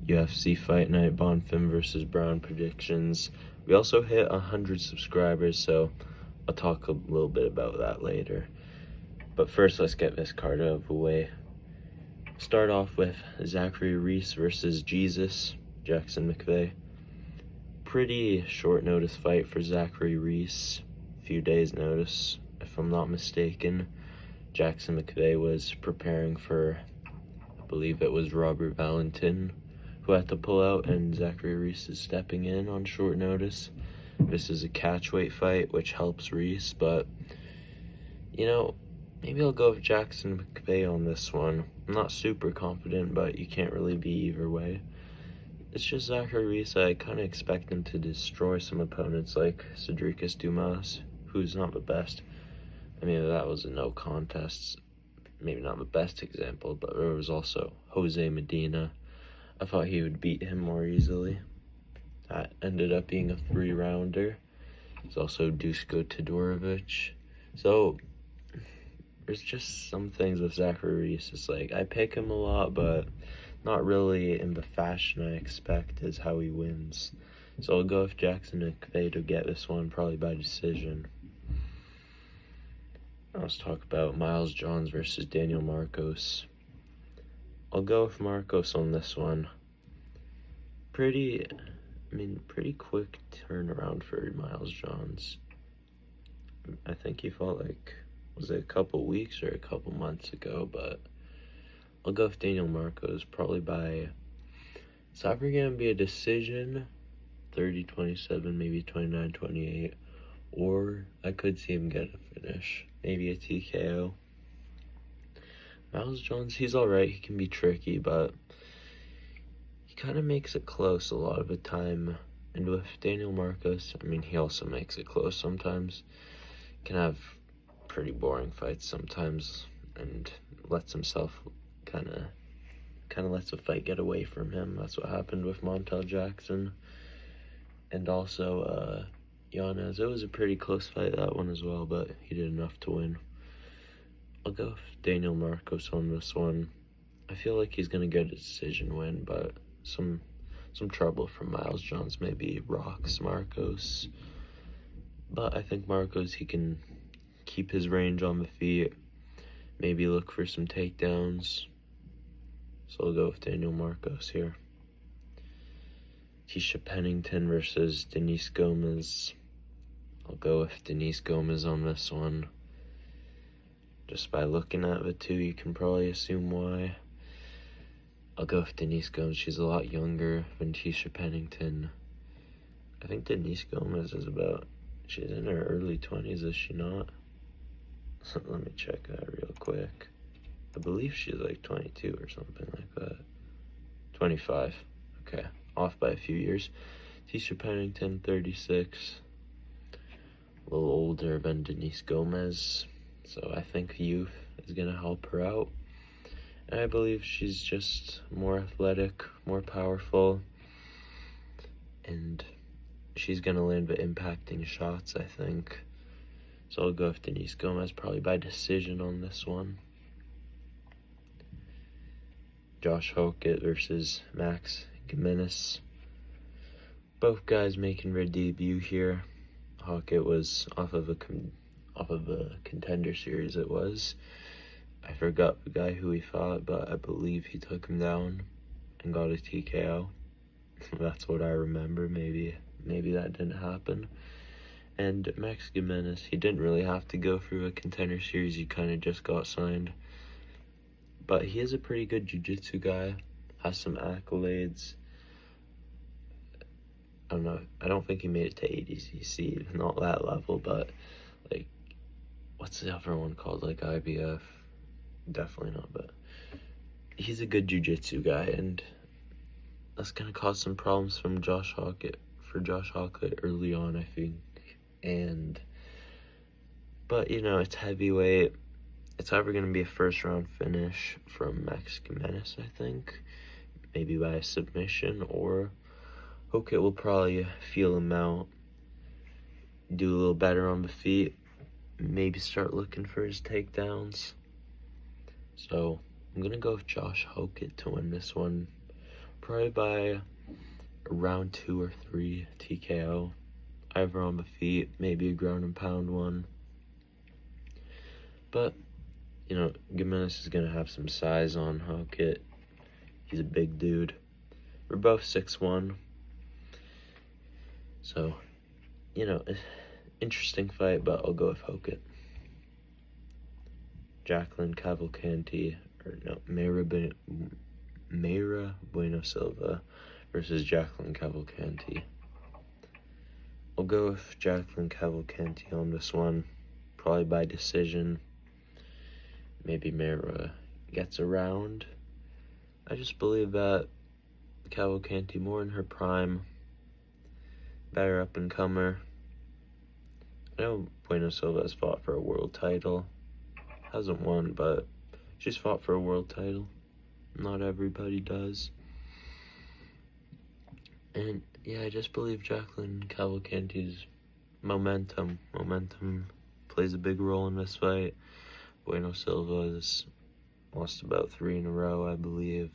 UFC Fight Night, Bonfim versus Brown predictions. We also hit 100 subscribers, so I'll talk a little bit about that later. But first, let's get this card out of the way. Start off with Zachary Reese versus Jesus, Jackson McVeigh. Pretty short notice fight for Zachary Reese. Few days notice, if I'm not mistaken. Jackson McVeigh was preparing for, I believe it was Robert Valentin, who had to pull out, and Zachary Reese is stepping in on short notice. This is a catchweight fight, which helps Reese, but, you know, maybe I'll go with Jackson McVeigh on this one. I'm not super confident, but you can't really be either way. It's just Zachary Reese. I kind of expect him to destroy some opponents like Cedricus Dumas, who's not the best. I mean, that was a no contest. Maybe not the best example, but there was also Jose Medina. I thought he would beat him more easily. That ended up being a 3-rounder. There's also Dusko Todorovic. So there's just some things with Zachary Reese. It's like, I pick him a lot, but not really in the fashion I expect is how he wins. So I'll go with Jackson McVeigh to get this one, probably by decision. Now let's talk about Miles Johns versus Daniel Marcos. I'll go with Marcos on this one. Pretty quick turnaround for Miles Johns. I think he fought like, was it a couple weeks or a couple months ago, but I'll go with Daniel Marcos, probably by, it's either going to be a decision, 30-27, maybe 29-28, or I could see him get a finish, maybe a TKO. Miles Johns, he's alright, he can be tricky, but he kind of makes it close a lot of the time. And with Daniel Marcos, I mean, he also makes it close sometimes. Can have pretty boring fights sometimes, and lets himself kind of lets the fight get away from him. That's what happened with Montel Jackson. And also Yanez. It was a pretty close fight, that one as well, but he did enough to win. I'll go with Daniel Marcos on this one. I feel like he's going to get a decision win, but some trouble from Miles Johns maybe rocks Marcos. But I think Marcos, he can keep his range on the feet, maybe look for some takedowns. So I'll go with Daniel Marcos here. Tisha Pennington versus Denise Gomez. I'll go with Denise Gomez on this one. Just by looking at the two, you can probably assume why. I'll go with Denise Gomez. She's a lot younger than Tisha Pennington. I think Denise Gomez is she's in her early 20s, is she not? Let me check that real quick. I believe she's like 22 or something like that. 25. Okay, off by a few years. Tisha Pennington, 36. A little older than Denise Gomez. So I think youth is going to help her out. And I believe she's just more athletic, more powerful. And she's going to land the impacting shots, I think. So I'll go with Denise Gomez, probably by decision on this one. Josh Hokett versus Max Gimenez. Both guys making their debut here. Hokett was off of a Contender Series, it was. I forgot the guy who he fought, but I believe he took him down and got a TKO. That's what I remember. Maybe that didn't happen. And Max Gimenez, he didn't really have to go through a Contender Series. He kind of just got signed. But he is a pretty good jiu-jitsu guy. Has some accolades. I don't know. I don't think he made it to ADCC. Not that level, but like, what's the other one called? Like IBF? Definitely not, but he's a good jiu-jitsu guy, and that's gonna cause some problems for Josh Hokett early on, I think. But you know, it's heavyweight. It's either gonna be a first round finish from Max Gimenez, I think, maybe by a submission, or Hokett will probably feel him out, do a little better on the feet, maybe start looking for his takedowns. So I'm gonna go with Josh Hokett to win this one, probably by round 2 or 3 TKO. Either on the feet, maybe a ground and pound one. But, you know, Gimenez is going to have some size on Hokit. He's a big dude. We're both 6'1". So, you know, interesting fight, but I'll go with Hokit. Jacqueline Cavalcanti, or no, Mayra Bueno Silva versus Jacqueline Cavalcanti. I'll go with Jacqueline Cavalcanti on this one, probably by decision. Maybe Mayra gets around. I just believe that Cavalcanti more in her prime, better up-and-comer. I know Bueno Silva has fought for a world title. Hasn't won, but she's fought for a world title. Not everybody does. And yeah, I just believe Jacqueline Cavalcanti's momentum plays a big role in this fight. Bueno Silva has lost about 3 in a row, I believe.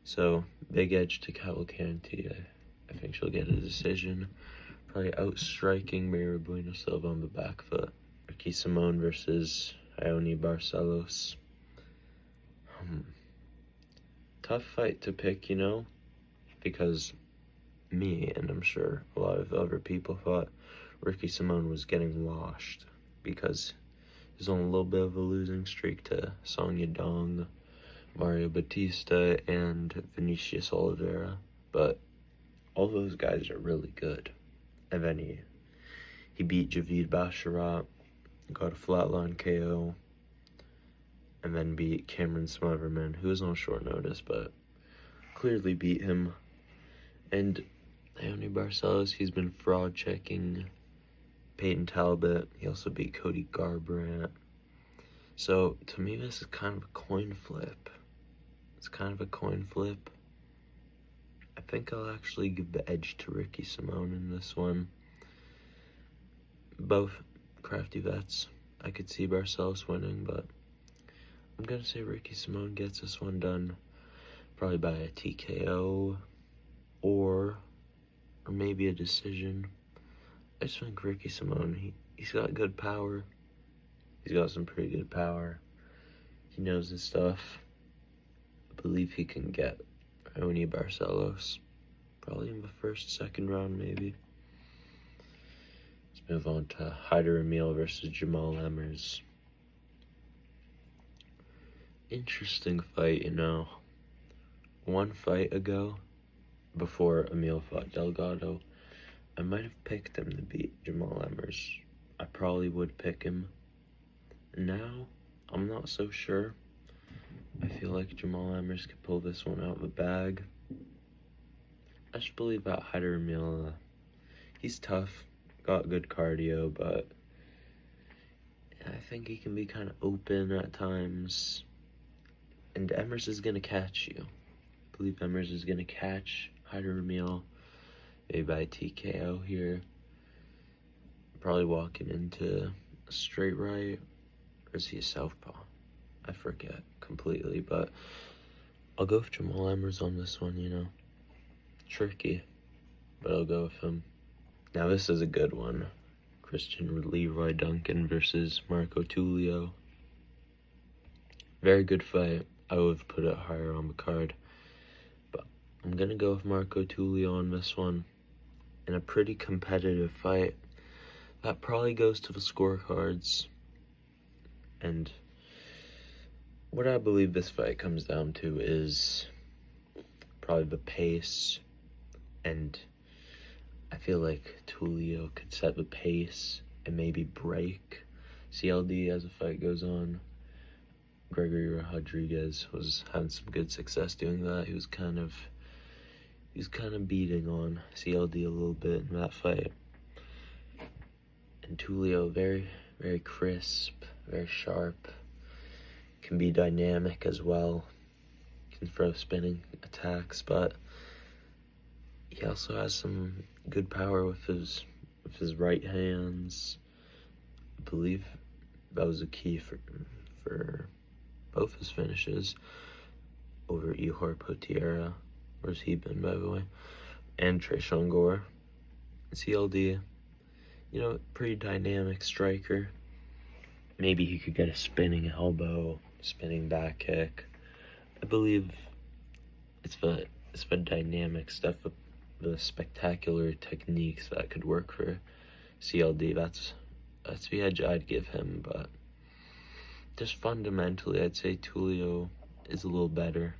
So, big edge to Cavalcanti. I think she'll get a decision. Probably outstriking Mayra Bueno Silva on the back foot. Ricky Simone versus Ione Barcelos. Tough fight to pick, you know, because me, and I'm sure a lot of other people, thought Ricky Simone was getting washed because he's on a little bit of a losing streak to Song Yadong, Mario Batista, and Vinicius Oliveira. But all those guys are really good. And then he beat Javid Basharat, got a flatline KO, and then beat Cameron Smotherman, who was on short notice, but clearly beat him. And Ione Barcelos, he's been fraud checking Peyton Talbot. He also beat Cody Garbrandt. So, to me, this is kind of a coin flip. It's kind of a coin flip. I think I'll actually give the edge to Ricky Simone in this one. Both crafty vets. I could see Barcelos winning, but I'm going to say Ricky Simone gets this one done. Probably by a TKO or maybe a decision. I just think Ricky Simone, he's got good power. He's got some pretty good power. He knows his stuff. I believe he can get Ione Barcelos. Probably in the first, second round, maybe. Let's move on to Haider Emil versus Jamal Emmers. Interesting fight, you know. One fight ago, before Emil fought Delgado, I might have picked him to beat Jamal Emmers. I probably would pick him. Now, I'm not so sure. I feel like Jamal Emmers could pull this one out of the bag. I just believe that Haider Emil, he's tough, got good cardio, but I think he can be kind of open at times. And Emmers is going to catch you. I believe Emmers is going to catch Haider Emil, maybe by TKO here. Probably walking into a straight right, or is he a southpaw? I forget completely, but I'll go with Jamal Emmers on this one, you know. Tricky, but I'll go with him. Now this is a good one. Christian Leroy Duncan versus Marco Tullio. Very good fight. I would have put it higher on the card. But I'm going to go with Marco Tullio on this one. In a pretty competitive fight. That probably goes to the scorecards. And what I believe this fight comes down to is probably the pace. And I feel like Tullio could set the pace and maybe break CLD as the fight goes on. Gregory Rodriguez was having some good success doing that. He was kind of beating on CLD a little bit in that fight. And Tullio, very, very crisp, very sharp, can be dynamic as well, can throw spinning attacks, but he also has some good power with his right hands. I believe that was a key for both his finishes over Ihor Potieria Where's he been, by the way? And Trayshawn Gore. CLD, you know, pretty dynamic striker. Maybe he could get a spinning elbow, spinning back kick. I believe it's the dynamic stuff, the spectacular techniques that could work for CLD. That's the edge I'd give him, but just fundamentally, I'd say Tulio is a little better.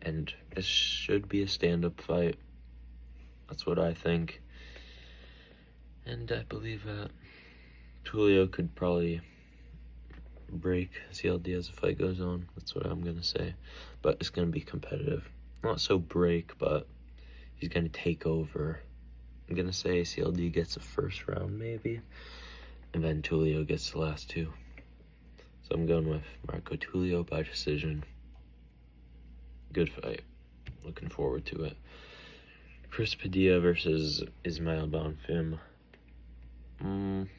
And this should be a stand-up fight. That's what I think. And I believe that Tulio could probably break CLD as the fight goes on. That's what I'm going to say. But it's going to be competitive. Not so break, but he's going to take over. I'm going to say CLD gets the first round, maybe. And then Tulio gets the last two. So I'm going with Marco Tulio by decision. Good fight. Looking forward to it. Chris Padilla versus Ismail Bonfim. I'm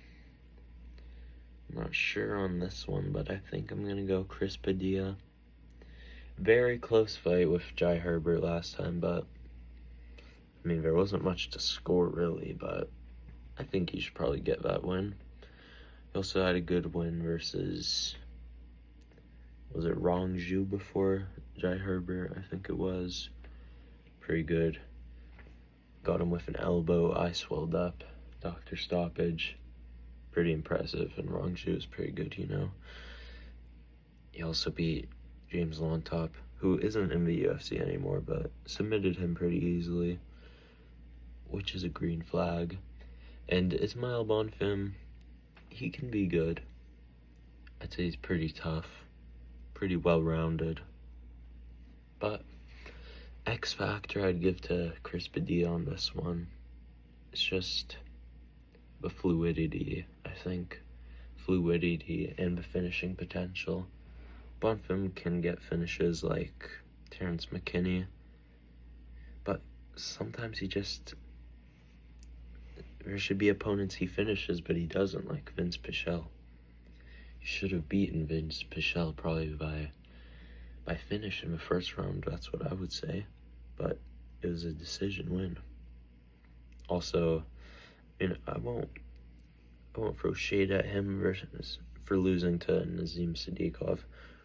not sure on this one, but I think I'm going to go Chris Padilla. Very close fight with Jai Herbert last time, but I mean, there wasn't much to score really, but I think he should probably get that win. He also had a good win versus, was it Rong Zhu before Jai Herbert? I think it was. Pretty good. Got him with an elbow, eye swelled up, doctor stoppage. Pretty impressive, and Rong Zhu is pretty good, you know. He also beat James Lontop, who isn't in the UFC anymore, but submitted him pretty easily, which is a green flag. And Ismail Bonfim, he can be good. I'd say he's pretty tough, pretty well-rounded. But X factor I'd give to Chris Padilla on this one. It's just the fluidity, I think. Fluidity and the finishing potential. Bonfim can get finishes like Terrence McKinney, but sometimes there should be opponents he finishes, but he doesn't, like Vince Pichel. He should have beaten Vince Pichel probably by finish in the first round, that's what I would say, but it was a decision win. Also, I won't throw shade at him for losing to Nazim Sadikov,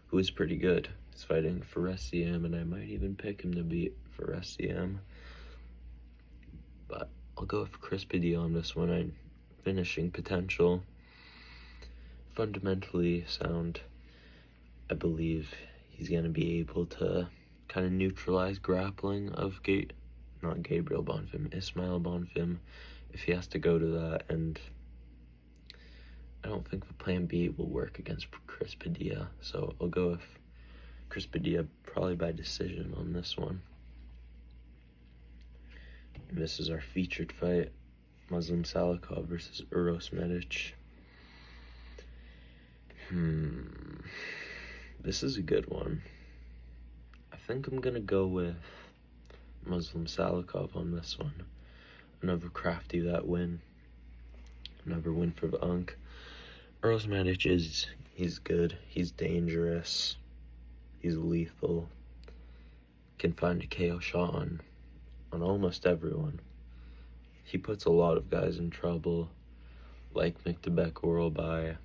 who is pretty good. He's fighting for SCM, and I might even pick him to beat for SCM. But I'll go with Chris Padilla on this one. Finishing potential, fundamentally sound. I believe he's going to be able to kind of neutralize grappling of not Gabriel Bonfim, Ismail Bonfim, if he has to go to that, and I don't think the plan B will work against Chris Padilla, so I'll go with Chris Padilla probably by decision on this one. And this is our featured fight, Muslim Salikov versus Uros Medic. This is a good one. I think I'm gonna go with Muslim Salikov on this one. Another crafty that win. Another win for the Unk. Uros Medic he's good. He's dangerous. He's lethal. Can find a KO shot on almost everyone. He puts a lot of guys in trouble, like Miktabek Oralbai,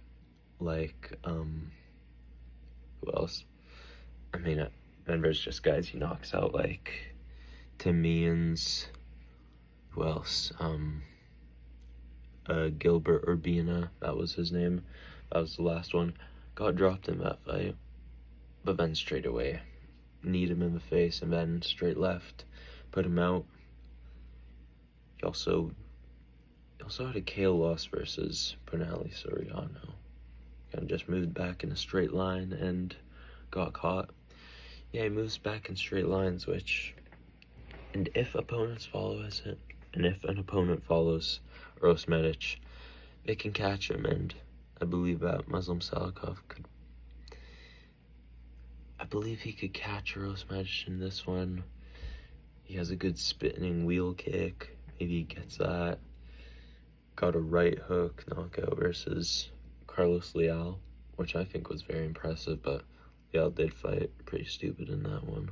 like who else? I mean, then there's just guys he knocks out like Tamians. Who else? Gilbert Urbina, that was his name. That was the last one. Got dropped in that fight, but then straight away, kneed him in the face, and then straight left, put him out. He also had a KO loss versus Pranali Soriano. Kind of just moved back in a straight line and got caught. Yeah, he moves back in straight lines, and if opponents follow it, and if an opponent follows Uros Medic, they can catch him, and I believe that Muslim Salikov he could catch Uros Medic in this one. He has a good spinning wheel kick. Maybe he gets that. Got a right hook knockout versus Carlos Leal, which I think was very impressive, but Leal did fight pretty stupid in that one.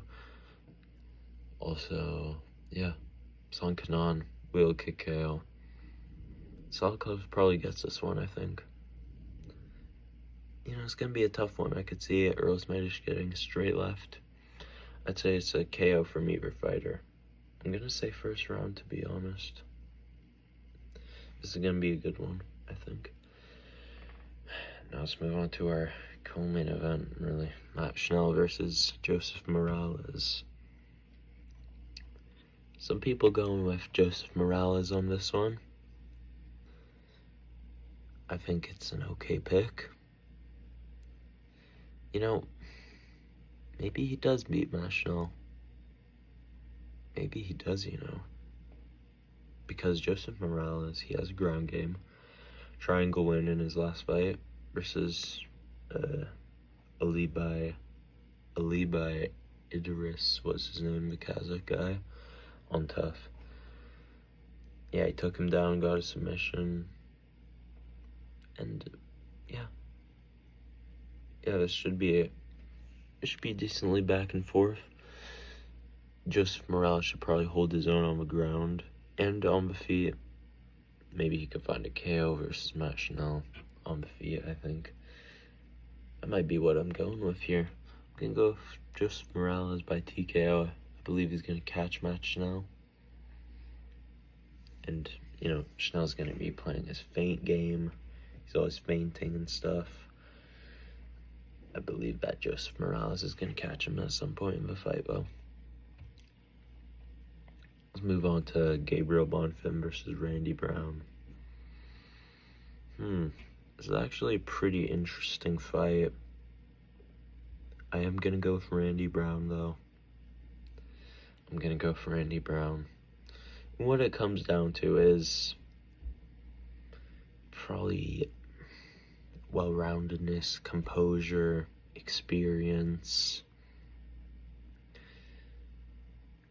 Also, yeah, Son Kanan, wheel kick KO. Salikov probably gets this one, I think. You know, it's going to be a tough one. I could see Earl's Medish getting straight left. I'd say it's a KO from either fighter. I'm going to say first round, to be honest. This is going to be a good one, I think. Now let's move on to our co-main event, really. Matt Schnell versus Joseph Morales. Some people going with Joseph Morales on this one. I think it's an okay pick. You know, maybe he does beat Matt Schnell. Maybe he does, you know. Because Joseph Morales, he has a ground game. Triangle win in his last fight versus Alibai Idris was his name, the Kazakh guy, on Tough. Yeah, he took him down, got a submission, and yeah, this should be it. It should be decently back and forth. Joseph Morales should probably hold his own on the ground and on the feet. Maybe he could find a KO versus Matt Schnell on the feet, I think. That might be what I'm going with here. I'm going to go with Joseph Morales by TKO. I believe he's going to catch Matt Schnell. And, you know, Schnell's going to be playing his feint game. He's always feinting and stuff. I believe that Joseph Morales is going to catch him at some point in the fight, though. Let's move on to Gabriel Bonfim versus Randy Brown. This is actually a pretty interesting fight. I am going to go with Randy Brown, though. I'm going to go for Randy Brown. And what it comes down to is probably well-roundedness, composure, experience.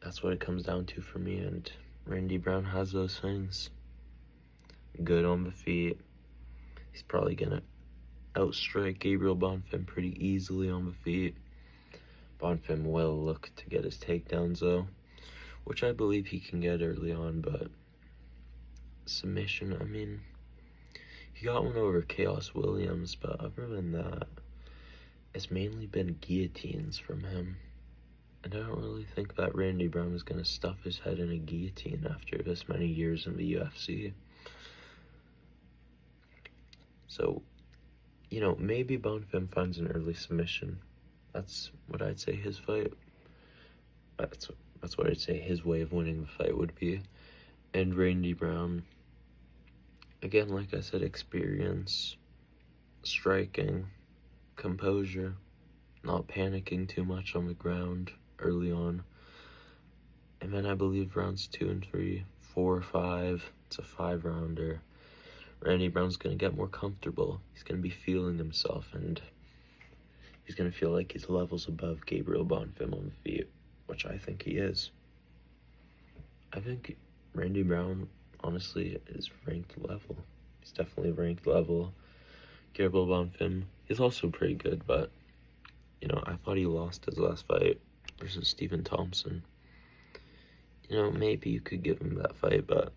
That's what it comes down to for me, and Randy Brown has those things. Good on the feet. He's probably gonna outstrike Gabriel Bonfim pretty easily on the feet. Bonfim will look to get his takedowns though, which I believe he can get early on, but submission, I mean, he got one over Chaos Williams, but other than that, it's mainly been guillotines from him. And I don't really think that Randy Brown is going to stuff his head in a guillotine after this many years in the UFC. So, you know, maybe Bonfim finds an early submission. That's what I'd say his fight. That's what I'd say his way of winning the fight would be. And Randy Brown, again, like I said, experience, striking, composure, not panicking too much on the ground early on. And then I believe rounds 2 and 3, 4, 5, it's a 5-rounder. Randy Brown's going to get more comfortable. He's going to be feeling himself, and he's going to feel like he's levels above Gabriel Bonfim on the feet, which I think he is. I think Randy Brown, honestly, is ranked level. He's definitely ranked level. Gabriel Bonfim, he's also pretty good, but, you know, I thought he lost his last fight versus Stephen Thompson. You know, maybe you could give him that fight, but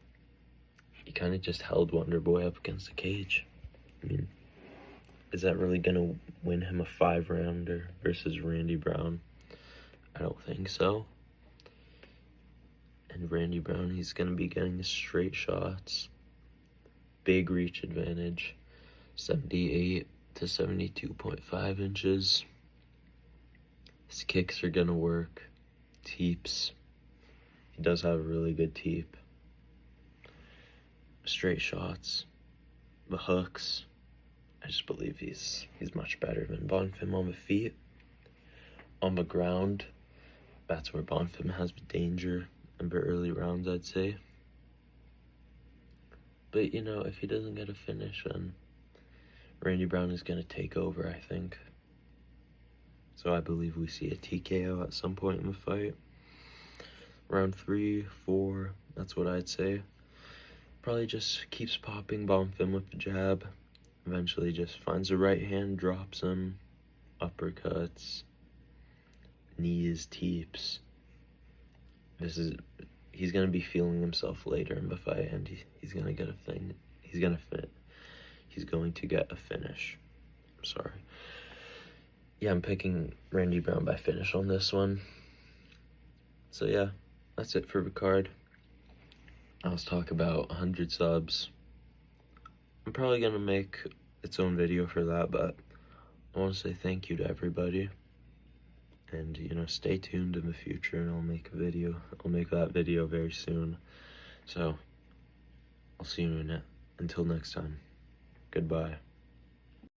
he kind of just held Wonder Boy up against the cage. I mean, is that really going to win him a 5-rounder versus Randy Brown? I don't think so. And Randy Brown, he's going to be getting his straight shots. Big reach advantage. 78 to 72.5 inches. His kicks are going to work. Teeps. He does have a really good teep. Straight shots. The hooks. I just believe he's much better than Bonfim on the feet. On the ground, that's where Bonfim has the danger in the early rounds, I'd say. But, you know, if he doesn't get a finish, then Randy Brown is going to take over, I think. So I believe we see a TKO at some point in the fight. Round 3, 4, that's what I'd say. Probably just keeps popping Bonfim with the jab. Eventually just finds the right hand, drops him. Uppercuts. Knees, teeps. he's gonna be feeling himself later in the fight, and he's gonna get a thing. He's going to get a finish. I'm sorry. Yeah, I'm picking Randy Brown by finish on this one. So yeah, that's it for the card. Now let's talk about 100 subs. I'm probably gonna make its own video for that, but I want to say thank you to everybody. And, you know, stay tuned in the future, and I'll make a video. I'll make that video very soon. So, I'll see you in it. Until next time, goodbye.